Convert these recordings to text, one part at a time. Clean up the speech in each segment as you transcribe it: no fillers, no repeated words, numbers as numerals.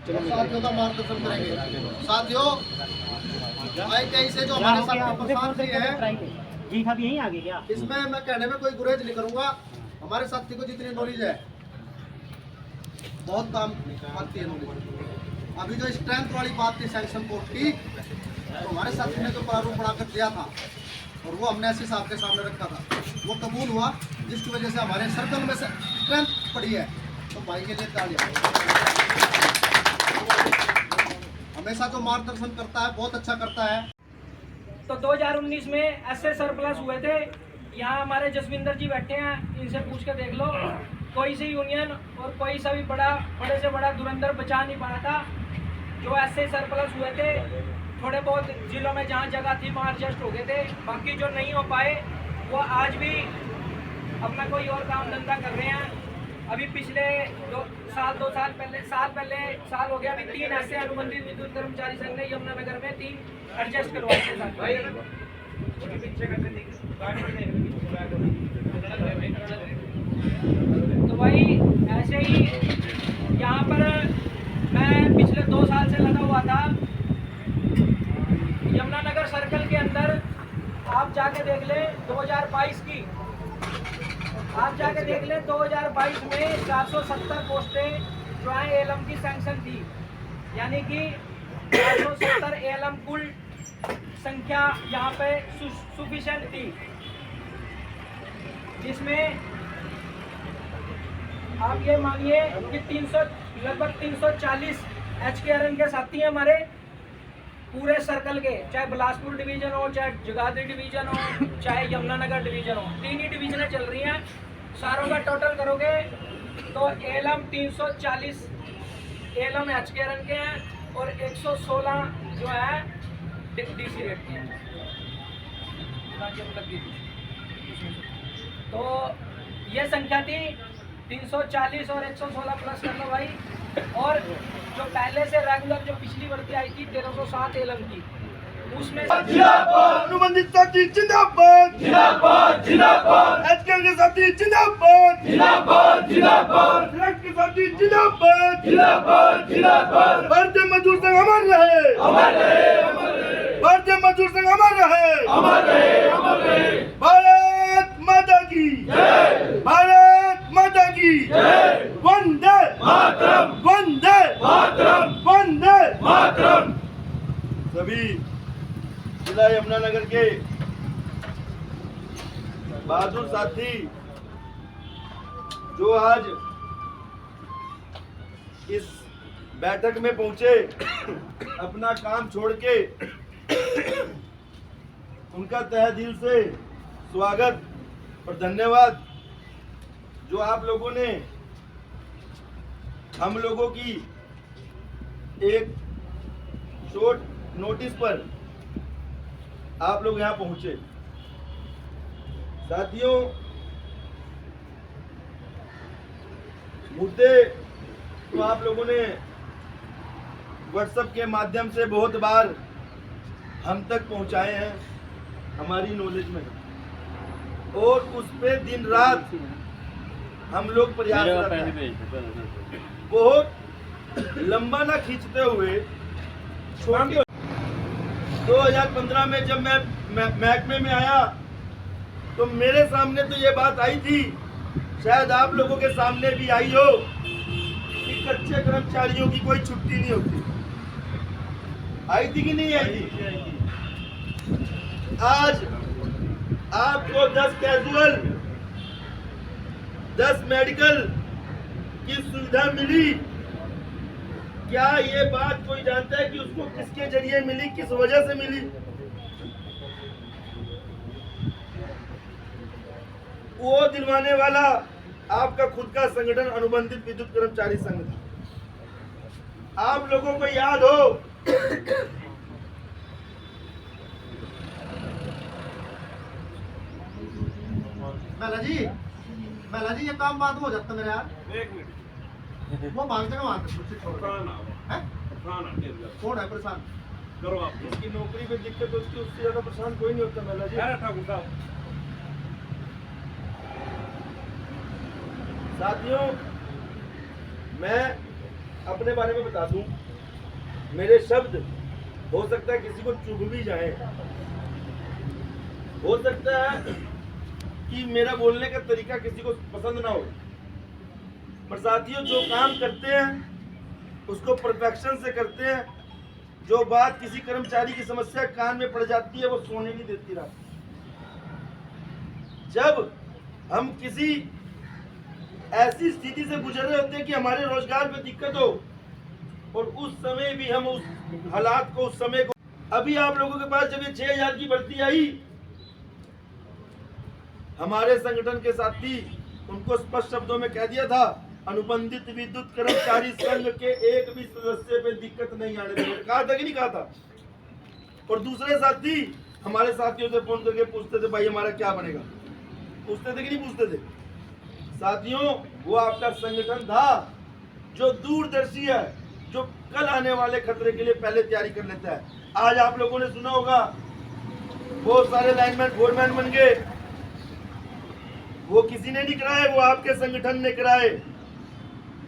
साथियों का मार्गदर्शन करेंगे। साथियों ITI से जो हमारे साथ प्रशांत जी है जी साहब यहीं आगे क्या? इसमें मैं कहने में कोई गुरेज नहीं करूंगा। हमारे साथी को जितनी नॉलेज है बहुत काम आती है नॉलेज। अभी जो स्ट्रेंथ वाली बात थी सैंक्शन कोर्ट की, तो हमारे साथी ने जो प्रारूप बनाकर दिया था और वो हमने ऐसे साहब के सामने रखा था, वो कबूल हुआ, जिसकी वजह से हमारे सर्कल में से स्ट्रेंथ पड़ी है। तो भाई के लिए तालियां। हमेशा जो मार्गदर्शन करता है बहुत अच्छा करता है। तो 2019 में ऐसे सरप्लस हुए थे। यहाँ हमारे जसविंदर जी बैठे हैं, इनसे पूछ के देख लो, कोई सी यूनियन और कोई सा भी बड़े से बड़ा धुरंधर बचा नहीं पाया था। जो ऐसे सरप्लस हुए थे, थोड़े बहुत जिलों में जहाँ जगह थी वहाँ एडजस्ट हो गए थे। बाकी जो नहीं हो पाए वो आज भी अपना कोई और काम धंधा कर रहे हैं। अभी पिछले 2 साल साल हो गया, अभी 3 ऐसे अनुबंधित विद्युत कर्मचारी संघ ने यमुनानगर में 3 एडजस्ट करवाए थे। तो भाई ऐसे ही यहाँ पर मैं पिछले 2 साल से लगा हुआ था यमुनानगर सर्कल के अंदर। आप जाके देख ले 2022 की, आप जाके देख ले 2022 में 470 पोस्टें जो है एलएम की सैंक्शन थी, यानी कि 470 एलएम कुल संख्या यहाँ पे सफिशिएंट थी, जिसमें आप ये मानिए कि लगभग 340 HKRN के साथी हैं हमारे पूरे सर्कल के, चाहे बिलासपुर डिवीजन हो, चाहे जगाधरी डिवीजन हो, चाहे यमुनानगर डिवीजन हो। 3 ही डिवीजनें चल रही हैं। सारों का टोटल करोगे तो एलएम 340 एलएम HKRN के हैं और 116 जो है डीसी रेट के हैं। तो ये संख्या थी 340 और 116 प्लस कर लो भाई। और जो पहले से रेगुलर जो पिछली भर्ती आई थी 1307 एलएम की, उसमें अनुबंधित साथी जिंदाबाद जिंदाबाद जिंदाबाद, एचकेएल के साथी जिंदाबाद जिंदाबाद जिंदाबाद, फ्लैट के साथी जिंदाबाद जिंदाबाद जिंदाबाद। भारतीय मजदूर संघ अमर रहे, अमर रहे, अमर रहे। भारतीय मजदूर संघ अमर रहे, अमर रहे, अमर रहे। भारत माता की जय, भारत माता की जय। वंदे मातरम, वंदे मातरम, वंदे मातरम। सभी जिला यमुनानगर के बहादुर साथी जो आज इस बैठक में पहुंचे, अपना काम छोड़ के, उनका तहे दिल से स्वागत और धन्यवाद। जो आप लोगों ने हम लोगों की एक शॉर्ट नोटिस पर आप लोग यहाँ पहुंचे। साथियों, मुद्दे तो आप लोगों ने व्हाट्सएप के माध्यम से बहुत बार हम तक पहुंचाए हैं, हमारी नॉलेज में, और उस पे दिन रात हम लोग प्रयासरत हैं। बहुत लंबा ना खींचते हुए 2015 में जब मैं महकमे में आया तो मेरे सामने तो ये बात आई थी, शायद आप लोगों के सामने भी आई हो, कि कच्चे कर्मचारियों की कोई छुट्टी नहीं होती। आई थी कि नहीं आई थी? आज आपको 10 कैजुअल 10 मेडिकल की सुविधा मिली। क्या ये बात कोई जानता है कि उसको किसके जरिए मिली, किस वजह से मिली? वो दिलवाने वाला आपका खुद का संगठन अनुबंधित विद्युत कर्मचारी संघ था। आप लोगों को याद हो मेला जी ये काम बात हो जाता मेरे यार। एक मिनट, वो मांगते वहां कौन है परेशान? करो आप। इसकी नौकरी में दिक्कत होती है, उससे ज्यादा परेशान कोई नहीं होता मेला जी। साथियों, मैं अपने बारे में बता दूं, मेरे शब्द हो सकता है किसी को चुभ भी जाए, हो सकता है कि मेरा बोलने का तरीका किसी को पसंद ना हो, पर साथियों जो काम करते हैं उसको परफेक्शन से करते हैं। जो बात किसी कर्मचारी की समस्या कान में पड़ जाती है वो सोने नहीं देती रात। जब हम किसी ऐसी स्थिति से गुजर रहे होते हैं कि हमारे रोजगार में दिक्कत हो, और उस समय भी हम उस हालात को, उस समय को, अभी आप लोगों के पास जब ये 6000 की भर्ती आई, हमारे संगठन के साथी उनको स्पष्ट शब्दों में कह दिया था, अनुबंधित विद्युत कर्मचारी संघ के एक भी सदस्य पे दिक्कत नहीं आने देंगे। कहा था कि नहीं कहा था? और दूसरे साथी हमारे साथियों से फोन करके पूछते थे, भाई हमारा क्या बनेगा? पूछते थे कि नहीं पूछते थे? साथियों, वो आपका संगठन था जो दूरदर्शी है, जो कल आने वाले खतरे के लिए पहले तैयारी कर लेता है। आज आप लोगों ने सुना होगा बहुत सारे लाइनमैन फोरमैन बन गए, वो किसी ने नहीं कराए, वो आपके संगठन ने कराए,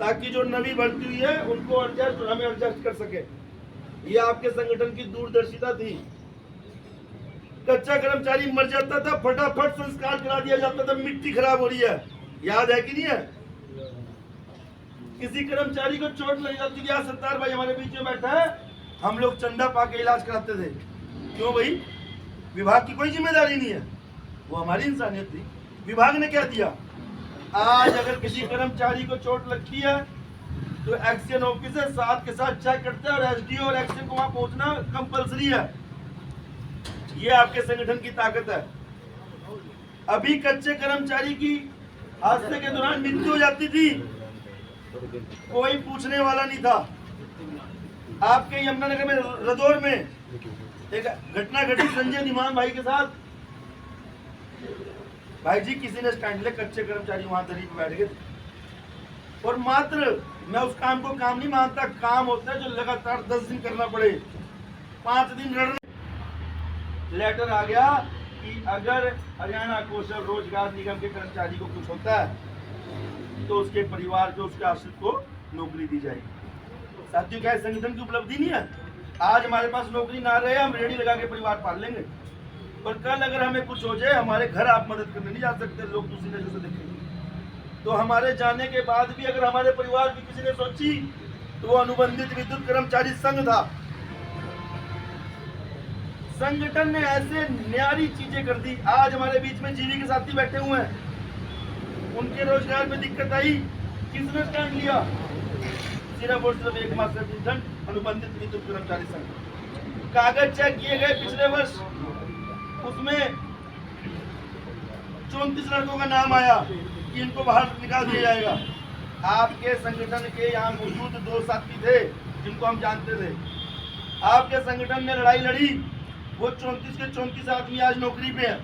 ताकि जो नवी भर्ती हुई है उनको हमें एडजस्ट कर सके। ये आपके संगठन की दूरदर्शिता थी। कच्चा कर्मचारी मर जाता था, फटाफट संस्कार करा दिया जाता था, मिट्टी खराब हो रही है, याद है कि नहीं है? किसी कर्मचारी को चोट लग जाती थी, सत्तार भाई हमारे बीच में बैठा है, हम लोग चंदा पाके इलाज कराते थे। क्यों भाई? विभाग की कोई जिम्मेदारी नहीं है, वो हमारी इंसानियत थी। विभाग ने क्या दिया? आज अगर किसी कर्मचारी को चोट लगती है तो एक्शन ऑफिसर साथ के साथ चेक करते हैं, और एसडीओ और एक्शन को वहां पहुंचना कंपलसरी है। ये आपके संगठन की ताकत है। अभी कच्चे कर्मचारी की हादसे के दौरान मृत्यु हो जाती थी, कोई पूछने वाला नहीं था। आपके यमुनानगर में रदौर में एक घटना घटी संजय धीमान भाई के साथ। भाई जी किसी ने स्टैंड ले, कच्चे कर्मचारी वहां दरी पे बैठ गए, और मात्र मैं उस काम को काम नहीं मानता, काम होता है जो लगातार 10 दिन करना पड़े, 5 दिन लड़ने। लेटर आ गया कि अगर हरियाणा कौशल रोजगार निगम के कर्मचारी को कुछ होता है तो उसके परिवार को, उसके आश्रित को नौकरी दी जाएगी। साथियों, क्या संगठन की उपलब्धि नहीं है? आज हमारे पास नौकरी ना रहे, हम रेडी लगा के परिवार पाल लेंगे, और कल अगर हमें कुछ हो जाए, हमारे घर आप मदद करने नहीं जा सकते, लोग दूसरी नजर से देखेंगे। तो हमारे जाने के बाद भी अगर हमारे परिवार की किसी ने सोची तो वो अनुबंधित विद्युत कर्मचारी संघ था। संगठन ने ऐसे न्यारी चीजें कर दी। आज हमारे बीच में जीवी के साथी बैठे हुए हैं, उनके रोजगार में दिक्कत आई, किसने स्टैंड लिया? सिर्फ और सिर्फ एकमात्र संगठन अनुबंधित विद्युत कर्मचारी संघ। कागज चेक किए गए पिछले वर्ष, उसमें 34 लड़कों का नाम आया कि इनको बाहर निकाल दिया जाएगा। आपके संगठन के यहाँ मौजूद 2 साथी थे जिनको हम जानते थे। आपके संगठन ने लड़ाई लड़ी, वो 34 के 34 आदमी आज नौकरी पे हैं,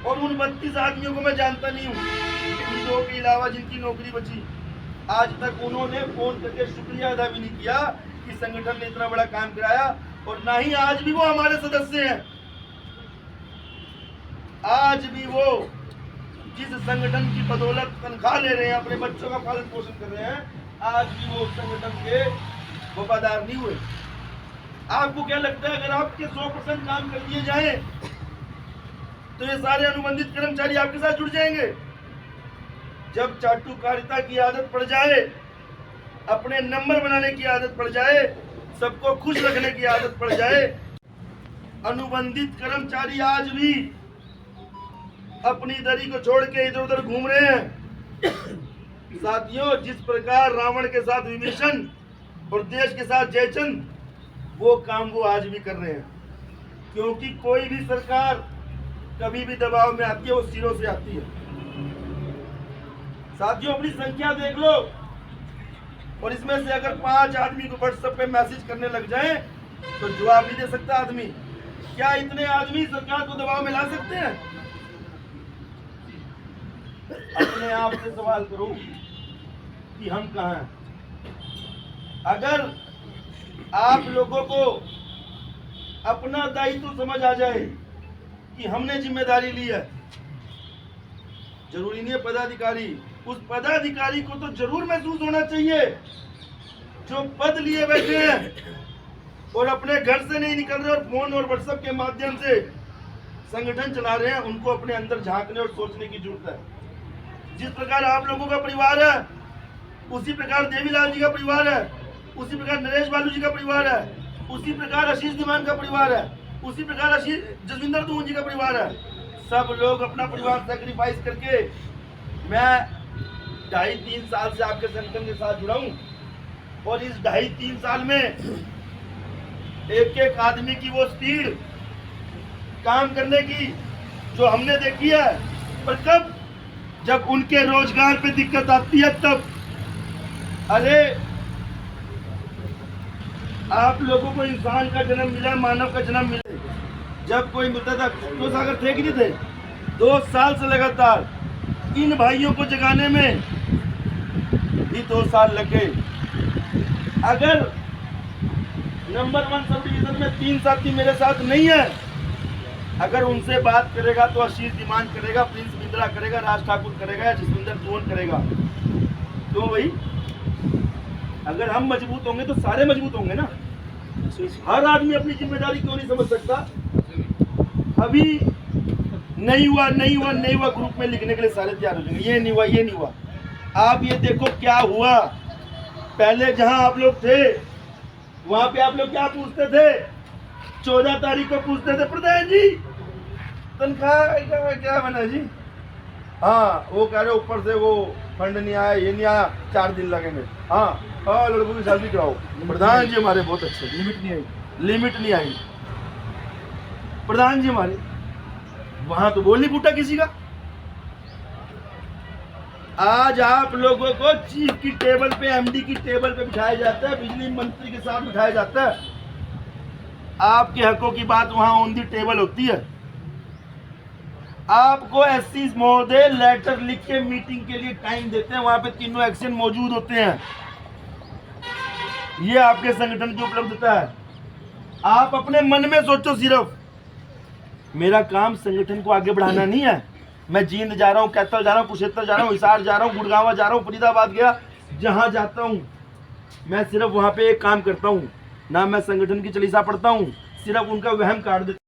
और उन 32 आदमियों को मैं जानता नहीं हूँ। इन 2 के अलावा जिनकी नौकरी बची, आज तक उन्होंने फोन करके शुक्रिया अदा भी नहीं किया कि संगठन ने इतना बड़ा काम कराया, और ना ही आज भी वो हमारे सदस्य हैं। आज भी वो जिस संगठन की बदौलत तनख्वाह ले रहे हैं, अपने बच्चों का पालन पोषण कर रहे हैं, आज भी वो संगठन के वफादार नहीं हुए। आपको क्या लगता है, अगर आपके 100% काम कर दिए जाए तो ये सारे अनुबंधित कर्मचारी आपके साथ जुड़ जाएंगे? जब चाटुकारिता की आदत पड़ जाए, अपने नंबर बनाने की आदत पड़ जाए, सबको खुश रखने की आदत पड़ जाए, अनुबंधित कर्मचारी आज भी अपनी दरी को छोड़ के इधर उधर घूम रहे हैं। साथियों, जिस प्रकार रावण के साथ विभीषण और देश के साथ जयचंद, वो काम वो आज भी कर रहे हैं। क्योंकि कोई भी सरकार कभी भी दबाव में आती है, वो सिरों से आती है। साथियों, अपनी संख्या देख लो, और इसमें से अगर 5 आदमी को व्हाट्सएप पे मैसेज करने लग जाए तो जवाब नहीं दे सकता आदमी। क्या इतने आदमी सरकार को दबाव में ला सकते हैं? अपने आप से सवाल करो कि हम कहाँ हैं। अगर आप लोगों को अपना दायित्व समझ आ जाए कि हमने जिम्मेदारी ली है, जरूरी नहीं है पदाधिकारी उस पदाधिकारी को तो जरूर महसूस होना चाहिए जो पद लिए बैठे हैं और अपने घर से नहीं निकल रहे और फोन और व्हाट्सएप के माध्यम से संगठन चला रहे हैं। उनको अपने अंदर झांकने और सोचने की जरूरत है। जिस प्रकार आप लोगों का परिवार है, उसी प्रकार देवीलाल जी का परिवार है, उसी प्रकार नरेश बालू जी का परिवार है, उसी प्रकार आशीष दीवान का परिवार है, उसी प्रकार आशीष जसविंदर दून जी का परिवार है। सब लोग अपना परिवार सेक्रीफाइस करके, मैं 2.5-3 साल से आपके संगठन के साथ जुड़ा हूं और इस 2.5-3 साल में एक एक आदमी की वो स्पीड काम करने की जो हमने देखी है, पर कब जब उनके रोजगार पे दिक्कत आती है तब। अरे आप लोगों को इंसान का जन्म मिला, मानव का जन्म मिले, जब कोई मिलता था तो सागर थे कि नहीं थे? 2 साल से लगातार इन भाइयों को जगाने में भी 2 साल लगे। अगर नंबर 1 सब डिवीजन में 3 साथी मेरे साथ नहीं है, अगर उनसे बात करेगा तो आशीष दीवान करेगा, प्रिंस बिंद्रा करेगा, राज ठाकुर करेगा या जसविंदर दून करेगा। तो भाई अगर हम मजबूत होंगे तो सारे मजबूत होंगे ना। हर आदमी अपनी जिम्मेदारी क्यों नहीं समझ सकता? अभी नहीं हुआ ग्रुप में लिखने के लिए सारे तैयार हो जाएंगे, ये नहीं हुआ। आप ये देखो क्या हुआ। पहले जहां आप लोग थे वहां पे आप लोग क्या पूछते थे? 14 तारीख को पूछते थे, प्रधान जी तनख्वाह क्या बना जी? हाँ, वो कह रहे ऊपर से वो फंड नहीं आया, ये नहीं आया, 4 दिन लगेंगे। हाँ लड़कों की शादी कराओ। प्रधान जी हमारे बहुत अच्छे, लिमिट नहीं आई। प्रधान जी हमारे वहां तो बोल नहीं फूटा किसी का। आज आप लोगों को चीफ की टेबल पे, एमडी की टेबल पे बिठाया जाता है, बिजली मंत्री के साथ बिठाया जाता है। आपके हकों की बात वहां ऑन दी टेबल होती है। आपको एससी महोदय लेटर लिख के मीटिंग के लिए टाइम देते हैं, वहां पे तीनों एक्शन मौजूद होते हैं। ये आपके संगठन की उपलब्धता है। आप अपने मन में सोचो, सिर्फ मेरा काम संगठन को आगे बढ़ाना नहीं है। मैं जींद जा रहा हूँ, कैथल जा रहा हूँ, कुरुक्षेत्र जा रहा हूँ, हिसार जा रहा हूँ, गुड़गांव जा रहा हूँ, फरीदाबाद गया, जहां जाता हूँ मैं सिर्फ वहां पे एक काम करता हूँ, ना मैं संगठन की चालीसा पढ़ता हूँ, सिर्फ उनका वहम काट देता हूं।